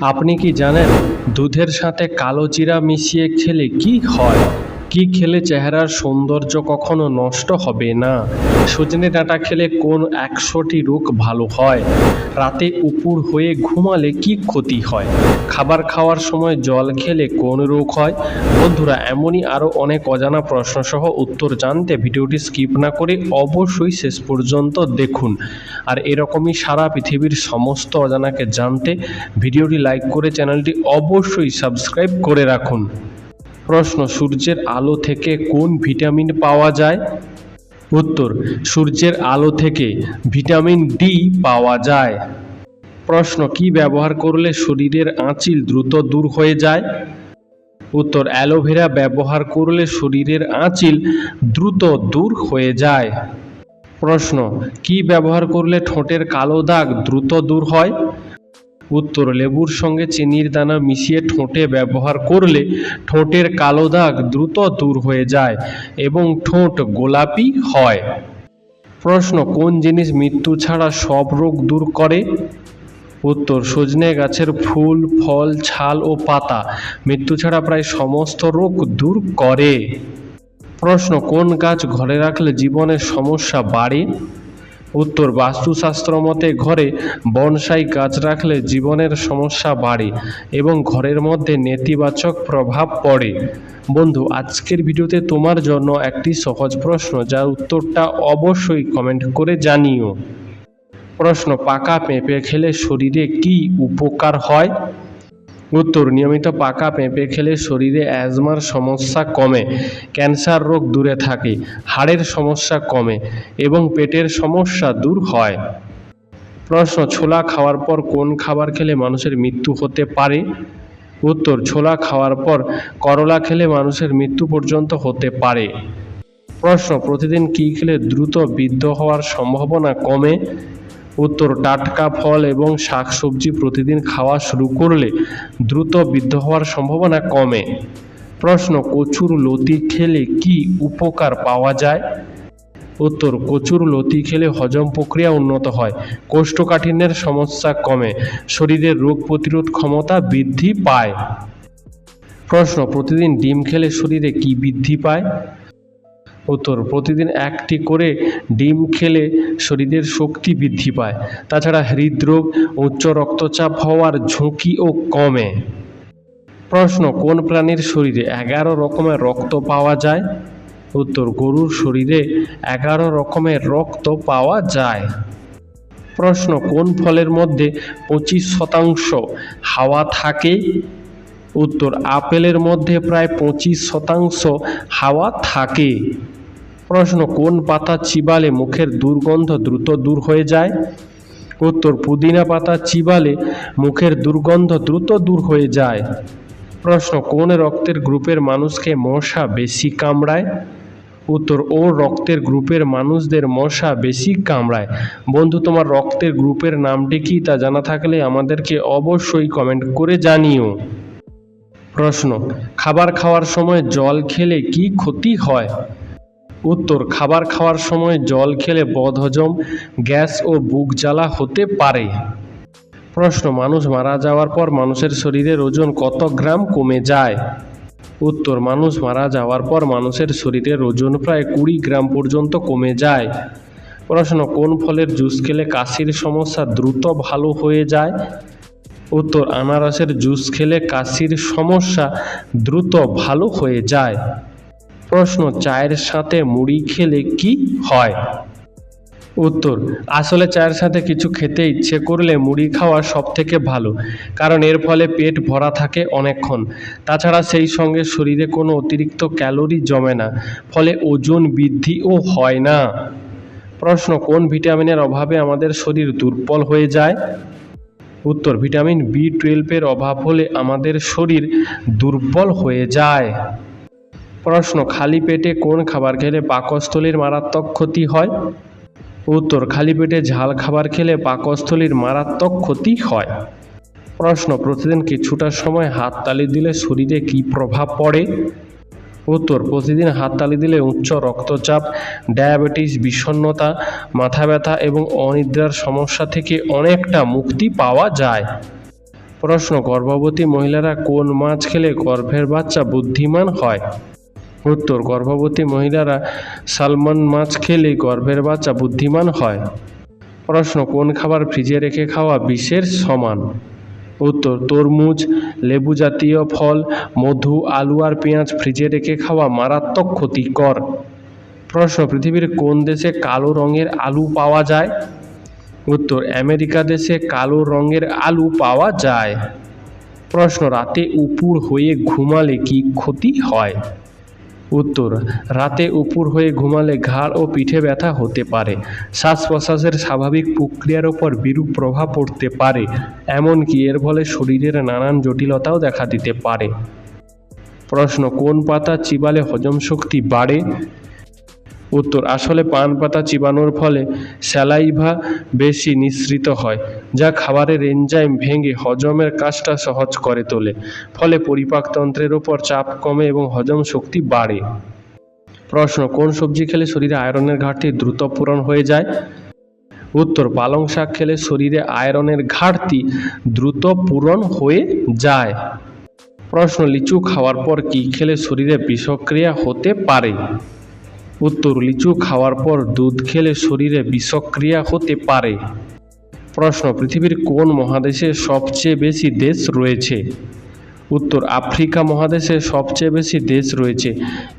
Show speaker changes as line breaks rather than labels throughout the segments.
আপনি কি জানেন দুধের সাথে কালো জিরা মিশিয়ে খেলে কি হয়? কি খেলে চেহারার সৌন্দর্য কখনো নষ্ট হবে না? সজনে ডাঁটা খেলে কোন 100টি রোগ ভালো হয়? রাতে উপুড় হয়ে ঘুমালে কি ক্ষতি হয়? খাবার খাওয়ার সময় জল খেলে কোন রোগ হয়? বন্ধুরা, এমনই আরও অনেক অজানা প্রশ্নসহ উত্তর জানতে ভিডিওটি স্কিপ না করে অবশ্যই শেষ পর্যন্ত দেখুন। আর এরকমই সারা পৃথিবীর সমস্ত অজানাকে জানতে ভিডিওটি লাইক করে চ্যানেলটি অবশ্যই সাবস্ক্রাইব করে রাখুন। প্রশ্ন: সূর্যের আলো থেকে কোন ভিটামিন পাওয়া যায়? উত্তর: সূর্যের আলো থেকে ভিটামিন ডি পাওয়া যায়। প্রশ্ন: কি ব্যবহার করলে শরীরের আঁচিল দ্রুত দূর হয়ে যায়? উত্তর: অ্যালোভেরা ব্যবহার করলে শরীরের আঁচিল দ্রুত দূর হয়ে যায়। প্রশ্ন: কি ব্যবহার করলে ঠোঁটের কালো দাগ দ্রুত দূর হয়? উত্তর: লেবুর সঙ্গে চিনির দানা মিশিয়ে ঠোঁটে ব্যবহার করলে ঠোঁটের কালো দাগ দ্রুত দূর হয়ে যায় এবং ঠোঁট গোলাপি হয়। প্রশ্ন: কোন জিনিস মৃত্যু ছাড়া সব রোগ দূর করে? উত্তর: সজনে গাছের ফুল, ফল, ছাল ও পাতা মৃত্যু ছাড়া প্রায় সমস্ত রোগ দূর করে। প্রশ্ন: কোন গাছ ঘরে রাখলে জীবনের সমস্যা বাড়ে? উত্তর: বাস্তুশাস্ত্র মতে ঘরে বনসাই গাছ রাখলে জীবনের সমস্যা বাড়ে এবং ঘরের মধ্যে নেতিবাচক প্রভাব পড়ে। বন্ধু, আজকের ভিডিওতে তোমার জন্য একটি সহজ প্রশ্ন, যার উত্তরটা অবশ্যই কমেন্ট করে জানিও। প্রশ্ন: পাকা পেঁপে খেলে শরীরে কি উপকার হয়? উত্তর: নিয়মিত পাকা পেঁপে খেলে শরীরে অ্যাজমার সমস্যা কমে, ক্যান্সার রোগ দূরে থাকে, হাড়ের সমস্যা কমে এবং পেটের সমস্যা দূর হয়। প্রশ্ন: ছোলা খাওয়ার পর কোন খাবার খেলে মানুষের মৃত্যু হতে পারে? উত্তর: ছোলা খাওয়ার পর করলা খেলে মানুষের মৃত্যু পর্যন্ত হতে পারে। প্রশ্ন: প্রতিদিন কি খেলে দ্রুত বৃদ্ধ হওয়ার সম্ভাবনা কমে? উত্তর: টাটকা ফল এবং শাকসবজি প্রতিদিন খাওয়া শুরু করলে দ্রুত বৃদ্ধ হওয়ার সম্ভাবনা কমে। প্রশ্ন: কচুর লতি খেলে কি উপকার পাওয়া যায়? উত্তর: কচুর লতি খেলে হজম প্রক্রিয়া উন্নত হয়, কোষ্ঠকাঠিন্যের সমস্যা কমে, শরীরের রোগ প্রতিরোধ ক্ষমতা বৃদ্ধি পায়। প্রশ্ন: প্রতিদিন ডিম খেলে শরীরে কি বৃদ্ধি পায়? উত্তর: প্রতিদিন একটি করে ডিম খেলে শরীরের শক্তি বৃদ্ধি পায়, তাছাড়া হৃদরোগ, উচ্চ রক্তচাপ হওয়ার ঝুঁকিও কমে। প্রশ্ন: কোন প্রাণীর শরীরে 11 রকমের রক্ত পাওয়া যায়? উত্তর: গরুর শরীরে 11 রকমের রক্ত পাওয়া যায়। প্রশ্ন: কোন ফলের মধ্যে 25% হাওয়া থাকে? উত্তর: আপেলের মধ্যে প্রায় 25% হাওয়া থাকে। প্রশ্ন: কোন পাতা চিবালে মুখের দুর্গন্ধ দ্রুত দূর হয়ে যায়? উত্তর: পুদিনা পাতা চিবালে মুখের দুর্গন্ধ দ্রুত দূর হয়ে যায়। প্রশ্ন: কোন রক্তের গ্রুপের মানুষকে মশা বেশি কামড়ায়? উত্তর: ও রক্তের গ্রুপের মানুষদের মশা বেশি কামড়ায়। বন্ধু, তোমার রক্তের গ্রুপের নামটি কি তা জানা থাকলে আমাদেরকে অবশ্যই কমেন্ট করে জানিও। প্রশ্ন: খাবার খাওয়ার সময় জল খেলে কি ক্ষতি হয়? উত্তর: খাবার খাওয়ার সময় জল খেলে বদহজম, গ্যাস ও বুক জ্বালা হতে পারে। প্রশ্ন: মানুষ মারা যাওয়ার পর মানুষের শরীরের ওজন কত গ্রাম কমে যায়? উত্তর: মানুষ মারা যাওয়ার পর মানুষের শরীরের ওজন প্রায় 20 গ্রাম পর্যন্ত কমে যায়। প্রশ্ন: কোন ফলের জুস খেলে কাশির সমস্যা দ্রুত ভালো হয়ে যায়? উত্তর: আনারসের জুস খেলে কাশির সমস্যা দ্রুত ভালো হয়ে যায়। প্রশ্ন: চায়ের সাথে মুড়ি খেলে কি হয়? উত্তর: আসলে চায়ের সাথে কিছু খেতে ইচ্ছে করলে মুড়ি খাওয়া সবথেকে ভালো, কারণ এর ফলে পেট ভরা থাকে অনেকক্ষণ, তাছাড়া সেই সঙ্গে শরীরে কোনো অতিরিক্ত ক্যালোরি জমে না, ফলে ওজন বৃদ্ধিও হয় না। প্রশ্ন: কোন ভিটামিনের অভাবে আমাদের শরীর দুর্বল হয়ে যায়? উত্তর: ভিটামিন B12 অভাব হলে আমাদের শরীর দুর্বল হয়ে যায়। প্রশ্ন: খালি পেটে কোন খাবার খেলে পাকস্থলীর মারাত্মক ক্ষতি হয়? উত্তর: খালি পেটে ঝাল খাবার খেলে পাকস্থলীর মারাত্মক ক্ষতি হয়। প্রশ্ন: প্রতিদিন কিছুটা সময় হাততালি দিলে শরীরে কী প্রভাব পড়ে? উত্তর: প্রতিদিন হাততালি দিলে উচ্চ রক্তচাপ, ডায়াবেটিস, বিষণ্ণতা, মাথা ব্যথা এবং অনিদ্রার সমস্যা থেকে অনেকটা মুক্তি পাওয়া যায়। প্রশ্ন, গর্ভবতী মহিলারা কোন মাছ খেলে গর্ভের বাচ্চা বুদ্ধিমান হয়? উত্তর, গর্ভবতী মহিলারা সালমন মাছ খেলে গর্ভের বাচ্চা বুদ্ধিমান হয়। প্রশ্ন, কোন খাবার ফ্রিজে রেখে খাওয়া বিষের সমান? উত্তর, তরমুজ, লেবু জাতীয় ফল, মধু, আলু আর পেঁয়াজ ফ্রিজে রেখে খাওয়া মারাত্মক ক্ষতিকর। প্রশ্ন, পৃথিবীর কোন দেশে কালো রঙের আলু পাওয়া যায়? উত্তর, আমেরিকা দেশে কালো রঙের আলু পাওয়া যায়। প্রশ্ন, রাতে উপুড় হয়ে ঘুমালে কি ক্ষতি হয়? উত্তর, রাতে উপুড় হয়ে ঘুমালে ঘাড় ও পিঠে ব্যথা হতে পারে, শ্বাস প্রশ্বাসের স্বাভাবিক প্রক্রিয়ার ওপর বিরূপ প্রভাব পড়তে পারে, এমনকি এর ফলে শরীরের নানান জটিলতাও দেখা দিতে পারে। প্রশ্ন, কোন পাতা চিবালে হজম শক্তি বাড়ে? উত্তর, আসলে পান পাতা চিবানোর ফলে স্যালাইভা বেশি নিঃসৃত হয়, যা খাবারের এনজাইম ভেঙে হজমের কাজটা সহজ করে তোলে, ফলে পরিপাকতন্ত্রের ওপর চাপ কমে এবং হজম শক্তি বাড়ে। প্রশ্ন, কোন সবজি খেলে শরীরে আয়রনের ঘাটতি দ্রুত পূরণ হয়ে যায়? উত্তর, পালং শাক খেলে শরীরে আয়রনের ঘাটতি দ্রুত পূরণ হয়ে যায়। প্রশ্ন, লিচু খাওয়ার পর কি খেলে শরীরে বিষক্রিয়া হতে পারে? উত্তর, লিচু খাওয়ার পর দুধ খেলে শরীরে বিষক্রিয়া হতে পারে। প্রশ্ন, পৃথিবীর কোন মহাদেশে সবচেয়ে বেশি দেশ রয়েছে? উত্তর, আফ্রিকা মহাদেশে সবচেয়ে বেশি দেশ রয়েছে।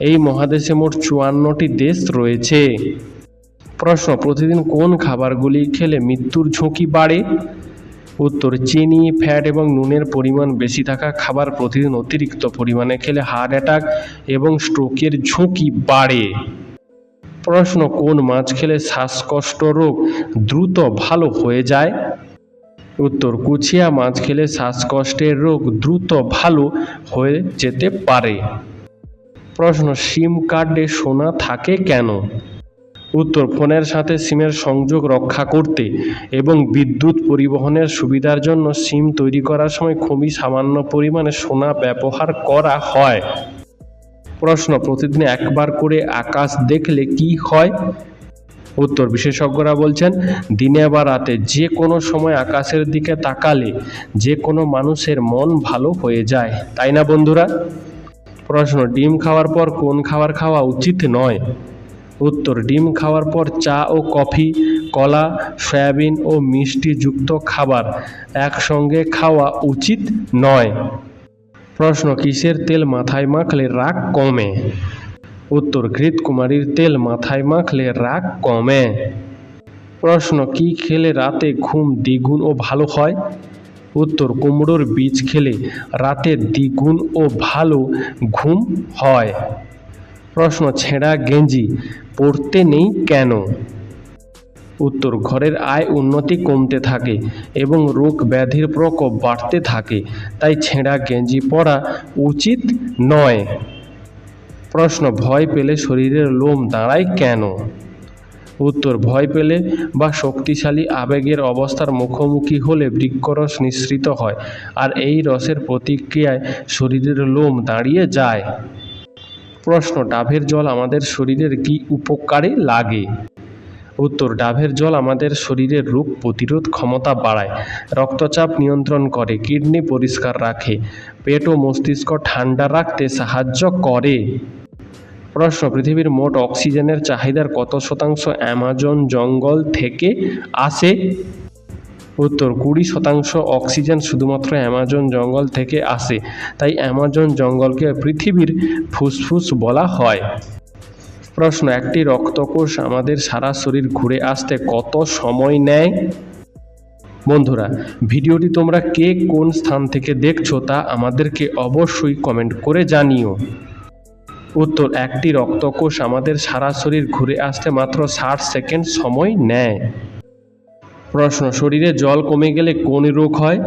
এই মহাদেশে মোট 54টি দেশ রয়েছে। প্রশ্ন, প্রতিদিন কোন খাবারগুলি খেলে মৃত্যুর ঝুঁকি বাড়ে? উত্তর, চিনি, ফ্যাট এবং নুনের পরিমাণ বেশি থাকা খাবার প্রতিদিন অতিরিক্ত পরিমাণে খেলে হার্ট অ্যাটাক এবং স্ট্রোকের ঝুঁকি বাড়ে। প্রশ্ন, কোন মাছ খেলে শ্বাসকষ্ট রোগ দ্রুত ভালো হয়ে যায়? উত্তর, কুচিয়া মাছ খেলে শ্বাসকষ্টের রোগ দ্রুত ভালো হয়ে যেতে পারে। প্রশ্ন, সিম কার্ডে সোনা থাকে কেন? উত্তর, ফোনের সাথে সিমের সংযোগ রক্ষা করতে এবং বিদ্যুৎ পরিবহনের সুবিধার জন্য সিম তৈরি করার সময় খুবই সামান্য পরিমাণে সোনা ব্যবহার করা হয়। প্রশ্ন, প্রতিদিন একবার করে আকাশ দেখলে কি হয়? উত্তর, বিশেষজ্ঞরা বলছেন দিনে বা রাতে যে কোনো সময় আকাশের দিকে তাকালে যে কোনো মানুষের মন ভালো হয়ে যায়, তাই না বন্ধুরা? প্রশ্ন, ডিম খাওয়ার পর কোন খাবার খাওয়া উচিত নয়? উত্তর, ডিম খাওয়ার পর চা ও কফি, কলা, সয়াবিন ও মিষ্টিযুক্ত খাবার একসঙ্গে খাওয়া উচিত নয়। প্রশ্ন, কিসের তেল মাথায় মাখলে রাগ কমে? উত্তর, ঘৃতকুমারীর তেল মাথায় মাখলে রাগ কমে। প্রশ্ন, কি খেলে রাতে ঘুম দ্বিগুণ ও ভালো হয়? উত্তর, কুমড়োর বীজ খেলে রাতে দ্বিগুণ ও ভালো ঘুম হয়। প্রশ্ন, ছেঁড়া গেঞ্জি পরতে নেই কেন? উত্তর, ঘরের আয় উন্নতি কমতে থাকে এবং রোগ ব্যাধির প্রকোপ বাড়তে থাকে, তাই ছেঁড়া গেঞ্জি পরা উচিত নয়। প্রশ্ন, ভয় পেলে শরীরের লোম দাঁড়ায় কেন? উত্তর, ভয় পেলে বা শক্তিশালী আবেগের অবস্থার মুখোমুখি হলে বৃক্করস নিঃসৃত হয়, আর এই রসের প্রতিক্রিয়ায় শরীরের লোম দাঁড়িয়ে যায়। প্রশ্ন, ডাবের জল আমাদের শরীরের কি উপকারে লাগে? উত্তর, ডাবের জল আমাদের শরীরের রোগ প্রতিরোধ ক্ষমতা বাড়ায়, রক্তচাপ নিয়ন্ত্রণ করে, কিডনি পরিষ্কার রাখে, পেট ও মস্তিষ্ক ঠান্ডা রাখতে সাহায্য করে। প্রশ্ন, পৃথিবীর মোট অক্সিজেনের চাহিদার কত শতাংশ অ্যামাজন জঙ্গল থেকে আসে? উত্তর, 20% অক্সিজেন শুধুমাত্র অ্যামাজন জঙ্গল থেকে আসে, তাই অ্যামাজন জঙ্গলকে পৃথিবীর ফুসফুস বলা হয়। প্রশ্ন, একটি রক্তকোষ আমাদের সারা শরীর ঘুরে আসতে কত সময় নেয়? বন্ধুরা, ভিডিওটি তোমরা কে কোন স্থান থেকে দেখছো তা আমাদেরকে অবশ্যই কমেন্ট করে জানিও। উত্তর, একটি রক্তকোষ আমাদের সারা শরীর ঘুরে আসতে মাত্র 60 সেকেন্ড সময় নেয়। প্রশ্ন, শরীরে জল কমে গেলে কোন রোগ হয়?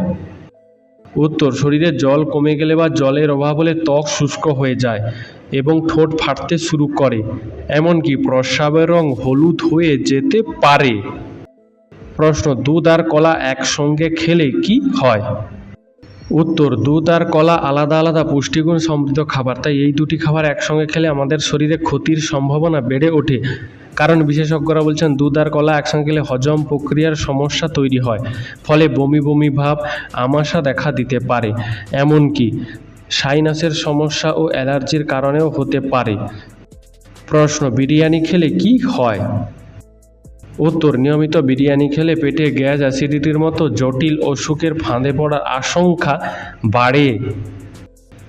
উত্তর, শরীরে জল কমে গেলে বা জলের অভাব হলে ত্বক শুষ্ক হয়ে যায় এবং ঠোঁট ফাটতে শুরু করে, এমনকি প্রস্রাবের রং হলুদ হয়ে যেতে পারে। প্রশ্ন, দুধ আর কলা একসঙ্গে খেলে কি হয়? উত্তর, দুধ আর কলা আলাদা আলাদা পুষ্টিগুণ সমৃদ্ধ খাবার, তাই এই দুটি খাবার একসঙ্গে খেলে আমাদের শরীরে ক্ষতির সম্ভাবনা বেড়ে ওঠে। কারণ বিশেষজ্ঞরা বলছেন দুধ আর কলা একসঙ্গে খেলে হজম প্রক্রিয়ার সমস্যা তৈরি হয়, ফলে বমি বমি ভাব, আমাশা দেখা দিতে পারে। এমনকি সাইনাসের সমস্যা ও অ্যালার্জির কারণেও হতে পারে। প্রশ্ন, বিরিয়ানি খেলে কি হয়? উত্তর, নিয়মিত বিরিয়ানি খেলে পেটে গ্যাস, অ্যাসিডিটির মতো জটিল অসুখের ফাঁদে পড়ার আশঙ্কা বাড়ে।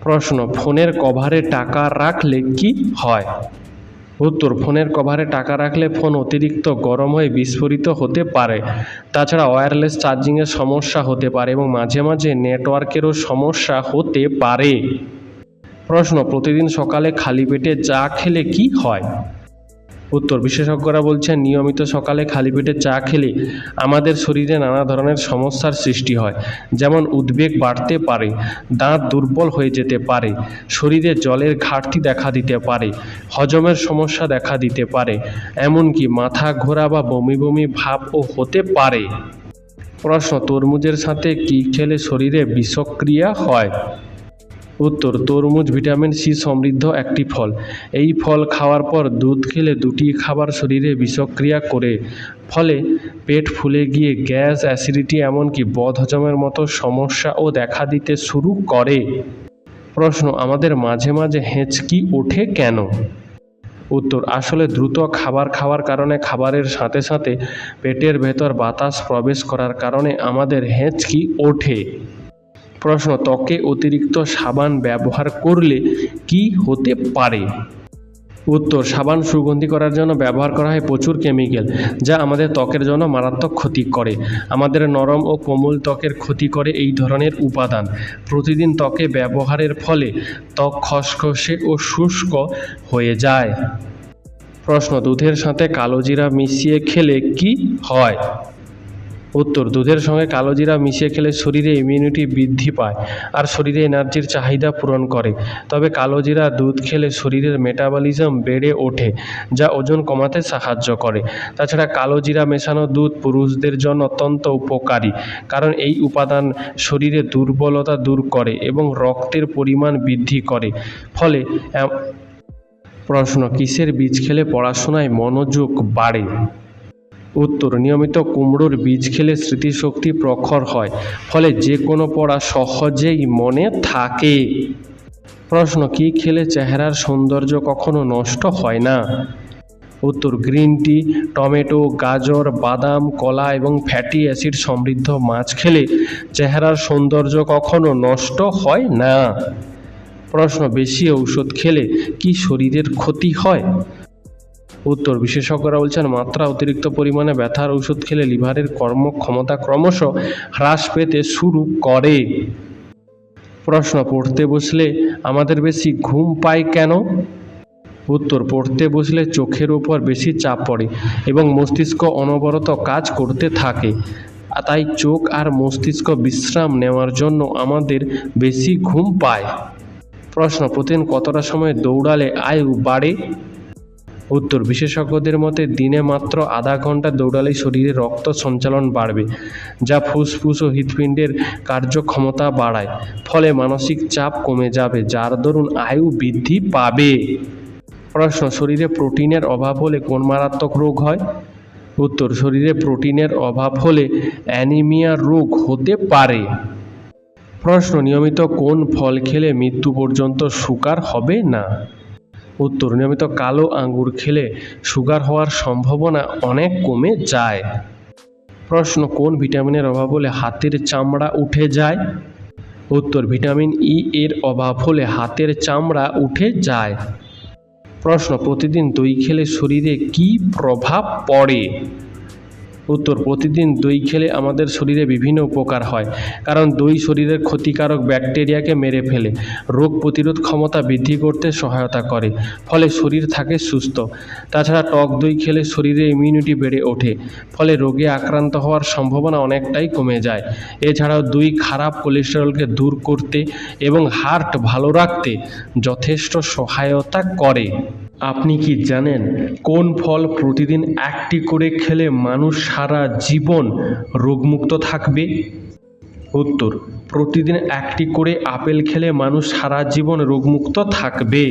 প্রশ্ন, ফোনের কভারে টাকা রাখলে কি হয়? উত্তর, ফোনের কভারে টাকা রাখলে ফোন অতিরিক্ত গরম হয়ে বিস্ফোরিত হতে পারে। তাছাড়া ওয়্যারলেস চার্জিংয়ের সমস্যা হতে পারে এবং মাঝে মাঝে নেটওয়ার্কেরও সমস্যা হতে পারে। প্রশ্ন, প্রতিদিন সকালে খালি পেটে চা খেলে কি হয়? উত্তর, বিশেষজ্ঞরা বলছেন নিয়মিত সকালে খালি পেটে চা খেলে আমাদের শরীরে নানা ধরনের সমস্যার সৃষ্টি হয়, যেমন উদ্বেগ বাড়তে পারে, দাঁত দুর্বল হয়ে যেতে পারে, শরীরে জলের ঘাটতি দেখা দিতে পারে, হজমের সমস্যা দেখা দিতে পারে, এমনকি মাথা ঘোরা বা বমি বমি ভাবও হতে পারে। প্রশ্ন, তরমুজের সাথে কি খেলে শরীরে বিষক্রিয়া হয়? উত্তর, তরমুজ ভিটামিন সি সমৃদ্ধ একটি ফল। এই ফল খাওয়ার পর দুধ খেলে দুটি খাবার শরীরে বিষক্রিয়া করে, ফলে পেট ফুলে গিয়ে গ্যাস, অ্যাসিডিটি এমনকি বদহজমের মতো সমস্যাও দেখা দিতে শুরু করে। প্রশ্ন, আমাদের মাঝে মাঝে হেঁচকি ওঠে কেন? উত্তর, আসলে দ্রুত খাবার খাওয়ার কারণে খাবারের সাথে সাথে পেটের ভেতর বাতাস প্রবেশ করার কারণে আমাদের হেঁচকি ওঠে। প্রশ্ন, ত্বকে অতিরিক্ত সাবান ব্যবহার করলে কি হতে পারে? উত্তর, সাবান সুগন্ধি করার জন্য ব্যবহার করা হয় প্রচুর কেমিক্যাল, যা আমাদের ত্বকের জন্য মারাত্মক ক্ষতি করে। আমাদের নরম ও কোমল ত্বকের ক্ষতি করে এই ধরনের উপাদান। প্রতিদিন ত্বকে ব্যবহারের ফলে ত্বক খসখসে ও শুষ্ক হয়ে যায়। প্রশ্ন, দুধের সাথে কালোজিরা মিশিয়ে খেলে কি হয়? উত্তর, দুধের সঙ্গে কালোজিরা মিশিয়ে খেলে শরীরে ইমিউনিটি বৃদ্ধি পায় আর শরীরে এনার্জির চাহিদা পূরণ করে। তবে কালোজিরা দুধ খেলে শরীরের মেটাবলিজম বেড়ে ওঠে, যা ওজন কমাতে সাহায্য করে। তাছাড়া কালোজিরা মেশানো দুধ পুরুষদের জন্য অত্যন্ত উপকারী, কারণ এই উপাদান শরীরে দুর্বলতা দূর করে এবং রক্তের পরিমাণ বৃদ্ধি করে। ফলে প্রশ্ন, কিসের বীজ খেলে পড়াশোনায় মনোযোগ বাড়ে? উত্তর, নিয়মিত কুমড়োর বীজ খেলে স্মৃতিশক্তি প্রখর হয়, ফলে যে কোনো পড়া সহজেই মনে থাকে। প্রশ্ন, কি খেলে চেহারার সৌন্দর্য কখনো নষ্ট হয় না? উত্তর, গ্রিন টি, টমেটো, গাজর, বাদাম, কলা এবং ফ্যাটি অ্যাসিড সমৃদ্ধ মাছ খেলে চেহারার সৌন্দর্য কখনো নষ্ট হয় না। প্রশ্ন, বেশি ঔষধ খেলে কি শরীরের ক্ষতি হয়? উত্তর, বিশেষজ্ঞরা বলছেন মাত্রা অতিরিক্ত পরিমাণে ব্যথার ওষুধ খেলে লিভারের কর্মক্ষমতা ক্রমশ হ্রাস পেতে শুরু করে। প্রশ্ন, পড়তে বসলে আমাদের বেশি ঘুম পায় কেন? উত্তর, পড়তে বসলে চোখের উপর বেশি চাপ পড়ে এবং মস্তিষ্ক অনবরত কাজ করতে থাকে, তাই চোখ আর মস্তিষ্ক বিশ্রাম নেওয়ার জন্য আমাদের বেশি ঘুম পায়। প্রশ্ন, প্রতিদিন কতটা সময় দৌড়ালে আয়ু বাড়ে? উত্তর, বিশেষজ্ঞদের মতে দিনে মাত্র আধা ঘন্টা দৌড়ালেই শরীরে রক্ত সঞ্চালন বাড়বে, যা ফুসফুস ও হৃৎপিণ্ডের কার্যক্ষমতা বাড়ায়। ফলে মানসিক চাপ কমে যাবে, যার দরুন আয়ু বৃদ্ধি পাবে। প্রশ্ন, শরীরে প্রোটিনের অভাব হলে কোন মারাত্মক রোগ হয়? উত্তর, শরীরে প্রোটিনের অভাব হলে অ্যানিমিয়া রোগ হতে পারে। প্রশ্ন, নিয়মিত কোন ফল খেলে মৃত্যু পর্যন্ত সুগার হবে না? উত্তর, নিয়মিত কালো আঙ্গুর খেলে সুগার হওয়ার সম্ভাবনা অনেক কমে যায়। প্রশ্ন, কোন ভিটামিনের অভাব হলে হাতের চামড়া উঠে যায়? উত্তর, ভিটামিন ই এর অভাব হলে হাতের চামড়া উঠে যায়। প্রশ্ন, প্রতিদিন দই খেলে শরীরে কী প্রভাব পড়ে? উত্তর, প্রতিদিন দই খেলে আমাদের শরীরে বিভিন্ন উপকার হয়, কারণ দই শরীরের ক্ষতিকারক ব্যাকটেরিয়াকে মেরে ফেলে, রোগ প্রতিরোধ ক্ষমতা বৃদ্ধি করতে সহায়তা করে, ফলে শরীর থাকে সুস্থ। তাছাড়া টক দই খেলে শরীরে ইমিউনিটি বেড়ে ওঠে, ফলে রোগে আক্রান্ত হওয়ার সম্ভাবনা অনেকটাই কমে যায়। এছাড়াও দই খারাপ কোলেস্টেরলকে দূর করতে এবং হার্ট ভালো রাখতে যথেষ্ট সহায়তা করে। আপনি কি জানেন কোন ফল প্রতিদিন একটি করে খেলে মানুষ সারা জীবন রোগমুক্ত থাকবে? উত্তর, প্রতিদিন একটি করে আপেল খেলে মানুষ সারা জীবন রোগমুক্ত থাকবে।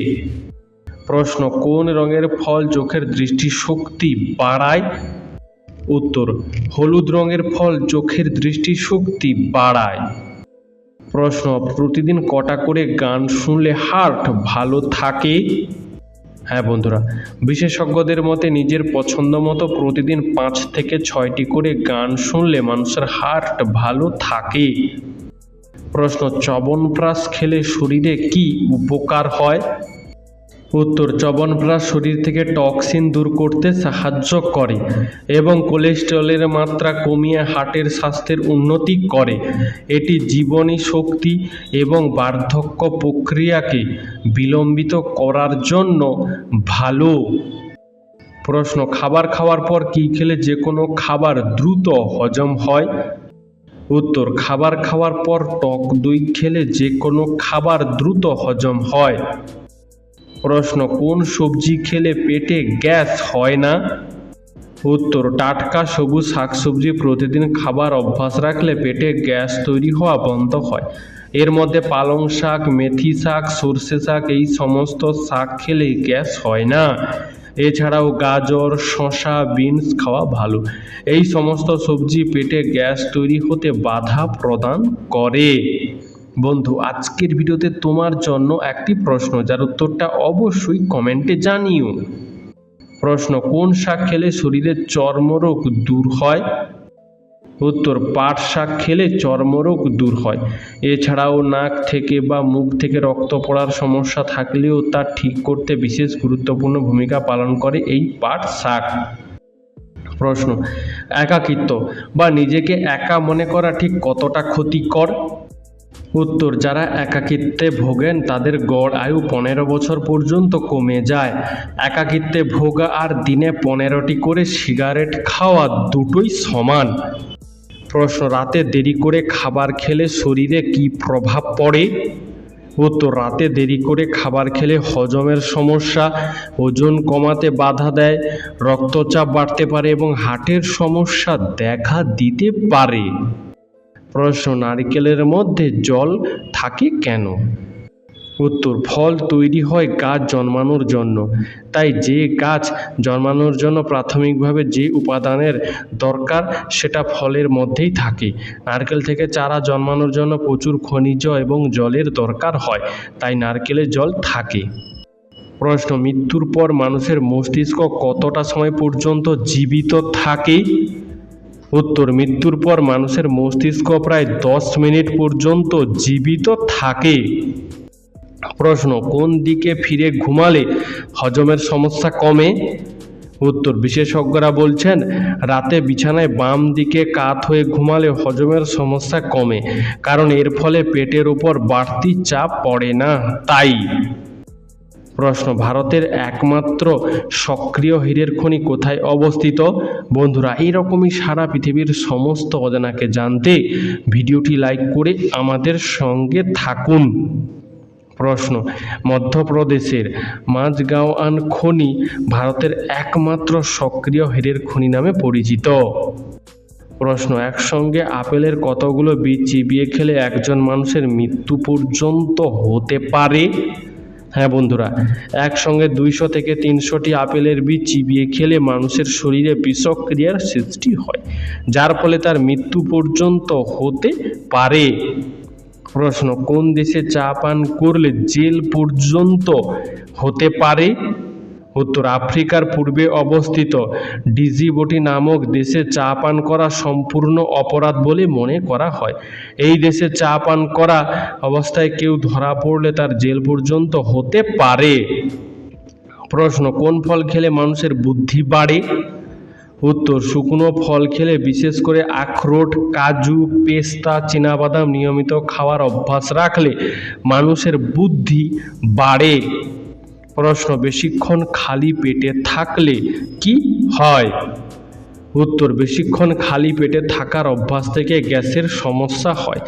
প্রশ্ন, কোন রঙের ফল চোখের দৃষ্টিশক্তি বাড়ায়? উত্তর, হলুদ রঙের ফল চোখের দৃষ্টিশক্তি বাড়ায়। প্রশ্ন, প্রতিদিন কটা করে গান শুনলে হার্ট ভালো থাকে? হ্যাঁ বন্ধুরা, বিশেষজ্ঞদের মতে নিজের পছন্দ মতো প্রতিদিন 5 থেকে 6টি করে গান শুনলে মানুষের হার্ট ভালো থাকে। প্রশ্ন, চ্যবনপ্রাশ খেলে শরীরে কি উপকার হয়? উত্তর, চ্যবনপ্রাশ শরীর থেকে টক্সিন দূর করতে সাহায্য করে এবং কোলেস্টেরলের মাত্রা কমিয়ে হার্টের স্বাস্থ্যের উন্নতি করে। এটি জীবনী শক্তি এবং বার্ধক্য প্রক্রিয়াকে বিলম্বিত করার জন্য ভালো। প্রশ্ন, খাবার খাওয়ার পর কী খেলে যে কোনো খাবার দ্রুত হজম হয়? উত্তর, খাবার খাওয়ার পর টক দই খেলে যে কোনো খাবার দ্রুত হজম হয়। প্রশ্ন, কোন সবজি খেলে পেটে গ্যাস হয় না? উত্তর, টাটকা সবুজ শাকসবজি প্রতিদিন খাবার অভ্যাস রাখলে পেটে গ্যাস তৈরি হওয়া বন্ধ হয়। এর মধ্যে পালং শাক, মেথি শাক, সর্ষে শাক এই সমস্ত শাক খেলে গ্যাস হয় না। এছাড়াও গাজর, শসা, বিনস খাওয়া ভালো। এই সমস্ত সবজি পেটে গ্যাস তৈরি হতে বাধা প্রদান করে। বন্ধু, আজকের ভিডিওতে তোমার জন্য একটি প্রশ্ন, যার উত্তরটা অবশ্যই কমেন্টে জানিও। প্রশ্ন, কোন শাক খেলে শরীরের চর্মরোগ দূর হয়? উত্তর, পাট শাক খেলে চর্মরোগ দূর হয়। এছাড়াও নাক থেকে বা মুখ থেকে রক্ত পড়ার সমস্যা থাকলেও তা ঠিক করতে বিশেষ গুরুত্বপূর্ণ ভূমিকা পালন করে এই পাট শাক। প্রশ্ন, একাকিত্ব বা নিজেকে একা মনে করা ঠিক কতটা ক্ষতিকর? উত্তর, যারা একাকিত্বে ভোগেন তাদের গড় আয়ু 15 বছর পর্যন্ত কমে যায়। একাকিত্বে ভোগা আর দিনে 15টি করে সিগারেট খাওয়া দুটোই সমান। প্রশ্ন, রাতে দেরি করে খাবার খেলে শরীরে কী প্রভাব পড়ে? উত্তর, রাতে দেরি করে খাবার খেলে হজমের সমস্যা, ওজন কমাতে বাধা দেয়, রক্তচাপ বাড়তে পারে এবং হার্টের সমস্যা দেখা দিতে পারে। প্রশ্ন, নারকেলের মধ্যে জল থাকে কেন? উত্তর, ফল তৈরি হয় গাছ জন্মানোর জন্য। তাই যে গাছ জন্মানোর জন্য প্রাথমিকভাবে যে উপাদানের দরকার সেটা ফলের মধ্যেই থাকে। নারকেল থেকে চারা জন্মানোর জন্য প্রচুর খনিজ এবং জলের দরকার হয়, তাই নারকেলে জল থাকে। প্রশ্ন, মৃত্যুর পর মানুষের মস্তিষ্ক কতটা সময় পর্যন্ত জীবিত থাকে? উত্তর, মৃত্যুর পর মানুষের মস্তিষ্ক প্রায় 10 মিনিট পর্যন্ত জীবিত থাকে। প্রশ্ন, কোন দিকে ফিরে ঘুমালে হজমের সমস্যা কমে? উত্তর, বিশেষজ্ঞরা বলছেন রাতে বিছানায় বাম দিকে কাত হয়ে ঘুমালে হজমের সমস্যা কমে, কারণ এর ফলে পেটের উপর বাড়তি চাপ পড়ে না তাই। প্রশ্ন, ভারতের একমাত্র সক্রিয় হীরের খনি কোথায় অবস্থিত? বন্ধুরা, এইরকমই সারা পৃথিবীর সমস্ত অজানাকে জানতে ভিডিওটি লাইক করে আমাদের সঙ্গে থাকুন। প্রশ্ন, মধ্যপ্রদেশের মাঝগাঁওয়ান খনি ভারতের একমাত্র সক্রিয় হীরের খনি নামে পরিচিত। প্রশ্ন, একসঙ্গে আপেলের কতগুলো বীজ চিবিয়ে খেলে একজন মানুষের মৃত্যু পর্যন্ত হতে পারে? হ্যাঁ বন্ধুরা, একসঙ্গে 200 থেকে 300টি আপেলের বীজ চিবিয়ে খেলে মানুষের শরীরে বিষক্রিয়ার সৃষ্টি হয়, যার ফলে তার মৃত্যু পর্যন্ত হতে পারে। প্রশ্ন, কোন দেশে চা পান করলে জেল পর্যন্ত হতে পারে? উত্তর, আফ্রিকার পূর্বে অবস্থিত ডিজিবুটি নামক দেশে চা পান করা সম্পূর্ণ অপরাধ বলে মনে করা হয়। এই দেশে চা পান করা অবস্থায় কেউ ধরা পড়লে তার জেল পর্যন্ত হতে পারে। প্রশ্ন, কোন ফল খেলে মানুষের বুদ্ধি বাড়ে? উত্তর, শুকনো ফল খেলে, বিশেষ করে আখরোট, কাজু, পেস্তা, চীনাবাদাম নিয়মিত খাওয়ার অভ্যাস রাখলে মানুষের বুদ্ধি বাড়ে। প্রশ্ন, বেশিক্ষণ খালি পেটে থাকলে কি হয়? উত্তর, বেশিক্ষণ খালি পেটে থাকার অভ্যাস থেকে গ্যাসের সমস্যা হয়,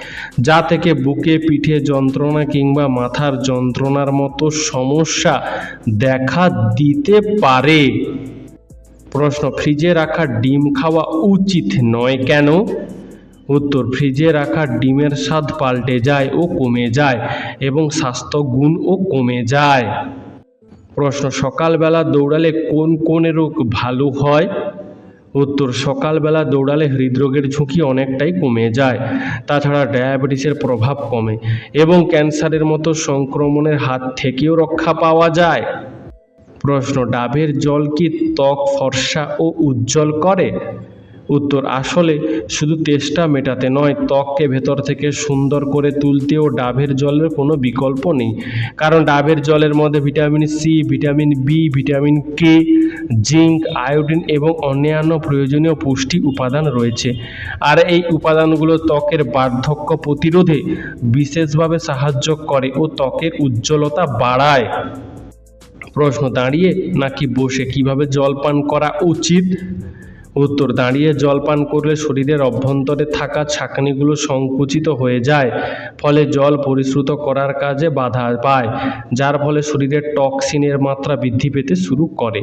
যা থেকে বুকে, পিঠে যন্ত্রণা কিংবা মাথার যন্ত্রণার মতো সমস্যা দেখা দিতে পারে। প্রশ্ন, ফ্রিজে রাখা ডিম খাওয়া উচিত নয় কেন? উত্তর, ফ্রিজে রাখা ডিমের স্বাদ পাল্টে যায় ও কমে যায় এবং স্বাস্থ্য গুণও কমে যায়। প্রশ্ন, সকালবেলা দৌড়ালে কোন কোন রোগ ভালো হয়? উত্তর, সকালবেলা দৌড়ালে হৃদরোগের ঝুঁকি অনেকটাই কমে যায়। তাছাড়া ডায়াবেটিসের প্রভাব কমে এবং ক্যান্সারের মতো সংক্রমণের হাত থেকেও রক্ষা পাওয়া যায়। প্রশ্ন, ডাবের জল কি ত্বক ফর্সা ও উজ্জ্বল করে? উত্তর, আসলে শুধু তেষ্টা মেটাতে নয়, ত্বককে ভেতর থেকে সুন্দর করে তুলতেও ডাবের জলের কোনো বিকল্প নেই। কারণ ডাবের জলের মধ্যে vitamin C, vitamin B, vitamin K, zinc, iodine এবং অন্যান্য প্রয়োজনীয় পুষ্টি উপাদান রয়েছে। আর এই উপাদানগুলো ত্বকের বার্ধক্য প্রতিরোধে বিশেষভাবে সাহায্য করে ও ত্বকের উজ্জ্বলতা বাড়ায়। প্রশ্ন, দাঁড়িয়ে নাকি বসে কিভাবে জল পান করা উচিত? উত্তর, দাঁড়িয়ে জল পান করলে শরীরের অভ্যন্তরে থাকা ছাঁকনিগুলো সংকুচিত হয়ে যায়, ফলে জল পরিশ্রুত করার কাজে বাধা পায়, যার ফলে শরীরের টক্সিনের মাত্রা বৃদ্ধি পেতে শুরু করে।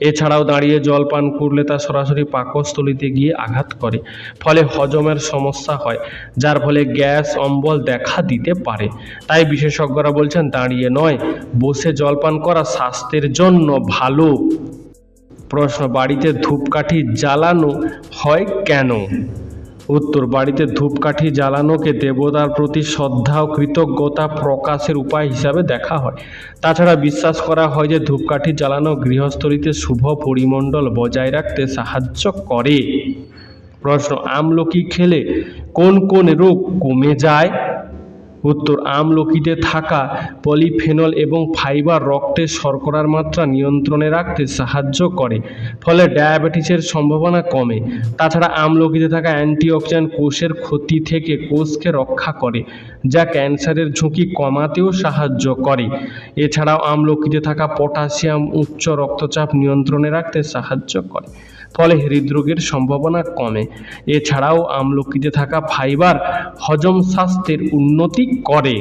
এছাড়াও দাঁড়িয়ে জল পান করলে তা সরাসরি পাকস্থলীতে গিয়ে আঘাত করে, ফলে হজমের সমস্যা হয়, যার ফলে গ্যাস অম্বল দেখা দিতে পারে। তাই বিশেষজ্ঞরা বলছেন, দাঁড়িয়ে নয়, বসে জল পান করা স্বাস্থ্যের জন্য ভালো। প্রশ্ন, বাড়িতে ধূপকাঠি জ্বালানো হয় কেন? উত্তর, বাড়িতে ধূপকাঠি জ্বালানোকে দেবতার প্রতি শ্রদ্ধা ও কৃতজ্ঞতা প্রকাশের উপায় হিসাবে দেখা হয়। তাছাড়া বিশ্বাস করা হয় যে ধূপকাঠি জ্বালানো গৃহস্থলীতে শুভ পরিমণ্ডল বজায় রাখতে সাহায্য করে। প্রশ্ন, আমলকি খেলে কোন কোন রোগ কমে যায়? উত্তর, আমলকিতে থাকা পলিফেনল এবং ফাইবার রক্তে শর্করার মাত্রা নিয়ন্ত্রণে রাখতে সাহায্য করে, ফলে ডায়াবেটিসের সম্ভাবনা কমে। তাছাড়া আমলকিতে থাকা অ্যান্টিঅক্সিডেন্ট কোষের ক্ষতি থেকে কোষকে রক্ষা করে, যা ক্যান্সারের ঝুঁকি কমাতেও সাহায্য করে। এছাড়াও আমলকিতে থাকা পটাশিয়াম উচ্চ রক্তচাপ নিয়ন্ত্রণে রাখতে সাহায্য করে, ফলে হৃদরোগের সম্ভাবনা কমে। এছাড়াও আমলকিতে থাকা ফাইবার হজম স্বাস্থ্যের উন্নতি করে।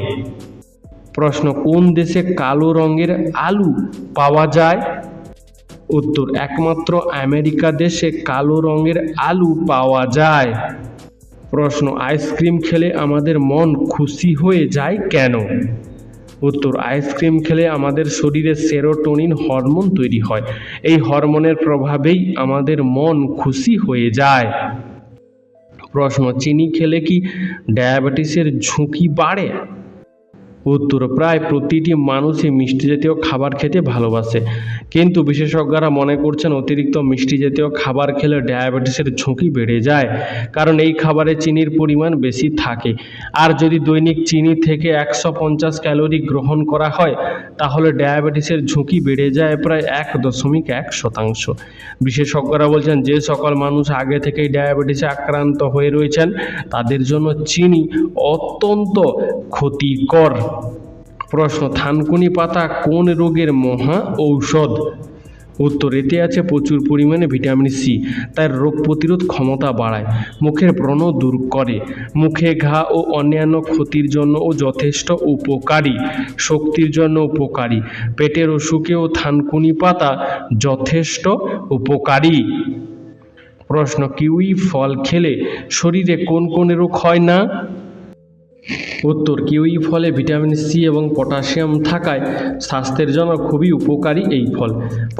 প্রশ্ন, কোন দেশে কালো রঙের আলু পাওয়া যায়? উত্তর, একমাত্র আমেরিকা দেশে কালো রঙের আলু পাওয়া যায়। প্রশ্ন, আইসক্রিম খেলে আমাদের মন খুশি হয়ে যায় কেন? উত্তর, আইসক্রিম খেলে আমাদের শরীরে সেরোটোনিন হরমোন তৈরি হয়। এই হরমোনের প্রভাবেই আমাদের মন খুশি হয়ে যায়। প্রশ্ন, চিনি খেলে কি ডায়াবেটিসের ঝুঁকি বাড়ে? উত্তর, প্রায় প্রতিটি মানুষই মিষ্টি জাতীয় খাবার খেতে ভালোবাসে, কিন্তু বিশেষজ্ঞরা মনে করছেন অতিরিক্ত মিষ্টি জাতীয় খাবার খেলে ডায়াবেটিসের ঝুঁকি বেড়ে যায়, কারণ এই খাবারে চিনির পরিমাণ বেশি থাকে। আর যদি দৈনিক চিনি থেকে 150 ক্যালোরি গ্রহণ করা হয়, তাহলে ডায়াবেটিসের ঝুঁকি বেড়ে যায় প্রায় 1.1%। বিশেষজ্ঞরা বলছেন, যে সকল মানুষ আগে থেকেই ডায়াবেটিসে আক্রান্ত হয়ে রয়েছেন তাদের জন্য চিনি অত্যন্ত ক্ষতিকর। প্রশ্ন, থানকুনি পাতা কোন রোগের মহা ঔষধ? উত্তর, এতে আছে প্রচুর পরিমাণে ভিটামিন সি, তাই রোগ প্রতিরোধ ক্ষমতা বাড়ায়, মুখের ব্রণ দূর করে, মুখে ঘা ও অন্যান্য ক্ষতির জন্যও যথেষ্ট উপকারী, শক্তির জন্য উপকারী, পেটের অসুখেও থানকুনি পাতা যথেষ্ট উপকারী। প্রশ্ন, কিউই ফল খেলে শরীরে কোন কোন রোগ হয় না? উত্তর, কিউই ফলে ভিটামিন সি এবং পটাশিয়াম থাকায় স্বাস্থ্যের জন্য খুবই উপকারী এই ফল।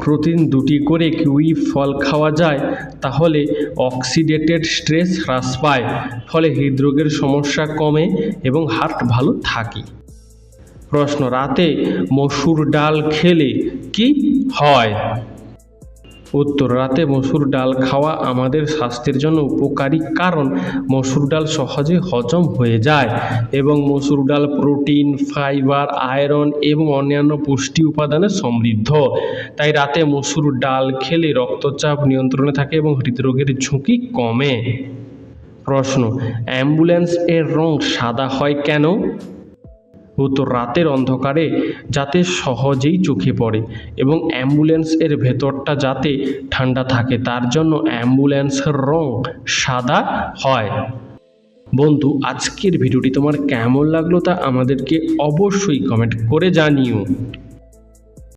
প্রতিদিন 2টি করে কিউই ফল খাওয়া যায়, তাহলে অক্সিডেটেড স্ট্রেস হ্রাস পায়, ফলে হৃদরোগের সমস্যা কমে এবং হার্ট ভালো থাকে। প্রশ্ন, রাতে মসুর ডাল খেলে কি হয়? উত্তর, রাতে মসুর ডাল খাওয়া আমাদের স্বাস্থ্যের জন্য উপকারী, কারণ মসুর ডাল সহজে হজম হয়ে যায় এবং মসুর ডাল প্রোটিন, ফাইবার, আয়রন এবং অন্যান্য পুষ্টি উপাদানে সমৃদ্ধ। তাই রাতে মসুর ডাল খেলে রক্তচাপ নিয়ন্ত্রণে থাকে এবং হৃদরোগের ঝুঁকি কমে। প্রশ্ন, অ্যাম্বুলেন্স এর রং সাদা হয় কেন? উত্তর, রাতের অন্ধকারে যাতে সহজেই চোখে পড়ে এবং অ্যাম্বুলেন্স এর ভেতরটা যাতে ঠান্ডা থাকে, তার জন্য অ্যাম্বুলেন্সের রং সাদা হয়। বন্ধু, আজকের ভিডিওটি তোমার কেমন লাগলো তা আমাদেরকে অবশ্যই কমেন্ট করে জানিও।